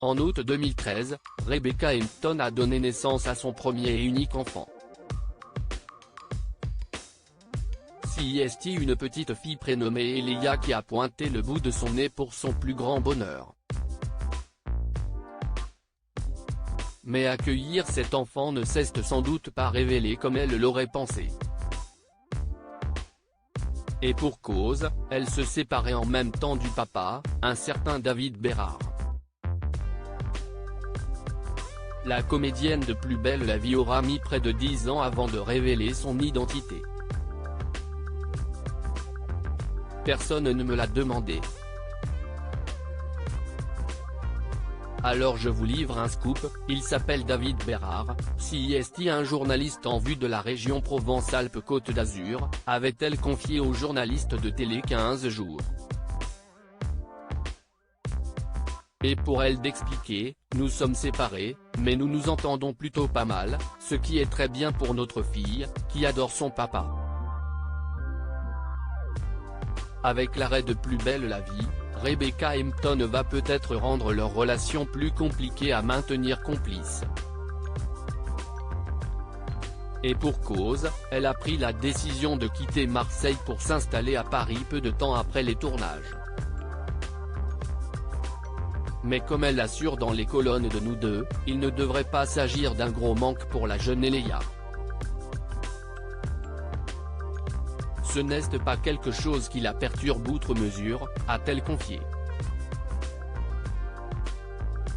En août 2013, Rebecca Hampton a donné naissance à son premier et unique enfant. CIST, une petite fille prénommée Elia qui a pointé le bout de son nez pour son plus grand bonheur. Mais accueillir cet enfant ne s'est sans doute pas révélé comme elle l'aurait pensé. Et pour cause, elle se séparait en même temps du papa, un certain David Berrard. La comédienne de Plus belle la vie aura mis près de 10 ans avant de révéler son identité. Personne ne me l'a demandé. Alors je vous livre un scoop, il s'appelle David Berrard. CIST, un journaliste en vue de la région Provence-Alpes-Côte d'Azur, avait-elle confié au journaliste de télé 15 jours. Et pour elle d'expliquer, nous sommes séparés, mais nous nous entendons plutôt pas mal, ce qui est très bien pour notre fille, qui adore son papa. Avec l'arrêt de Plus belle la vie, Rebecca Hampton va peut-être rendre leur relation plus compliquée à maintenir complice. Et pour cause, elle a pris la décision de quitter Marseille pour s'installer à Paris peu de temps après les tournages. Mais comme elle l'assure dans les colonnes de Nous Deux, il ne devrait pas s'agir d'un gros manque pour la jeune Elia. Ce n'est pas quelque chose qui la perturbe outre mesure, a-t-elle confié.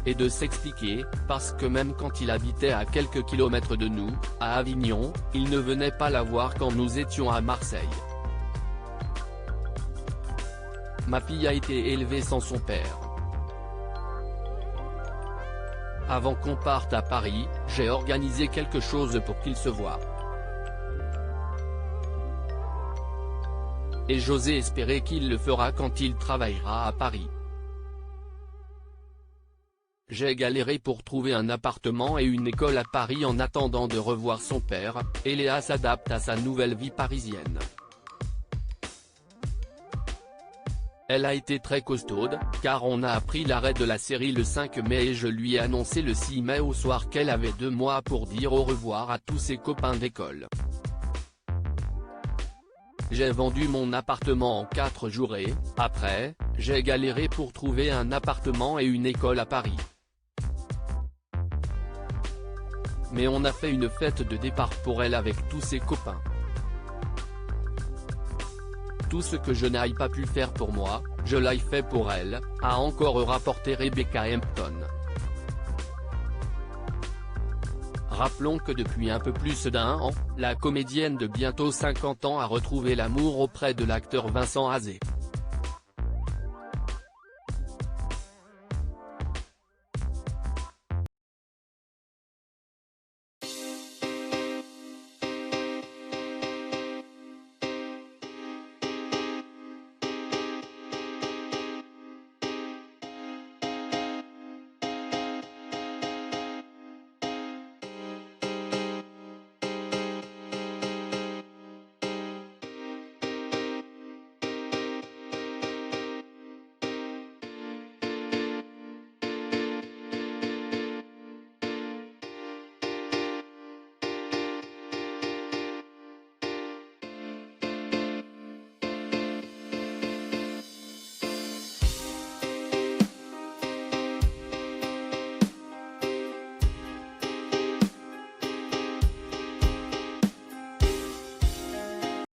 Et de s'expliquer, parce que même quand il habitait à quelques kilomètres de nous, à Avignon, il ne venait pas la voir quand nous étions à Marseille. Ma fille a été élevée sans son père. Avant qu'on parte à Paris, j'ai organisé quelque chose pour qu'il se voie. Et j'osais espérer qu'il le fera quand il travaillera à Paris. J'ai galéré pour trouver un appartement et une école à Paris en attendant de revoir son père, et Léa s'adapte à sa nouvelle vie parisienne. Elle a été très costaude, car on a appris l'arrêt de la série le 5 mai et je lui ai annoncé le 6 mai au soir qu'elle avait 2 mois pour dire au revoir à tous ses copains d'école. J'ai vendu mon appartement en 4 jours et, après, j'ai galéré pour trouver un appartement et une école à Paris. Mais on a fait une fête de départ pour elle avec tous ses copains. Tout ce que je n'ai pas pu faire pour moi, je l'ai fait pour elle, a encore rapporté Rebecca Hampton. Rappelons que depuis un peu plus d'1 an, la comédienne de bientôt 50 ans a retrouvé l'amour auprès de l'acteur Vincent Azé.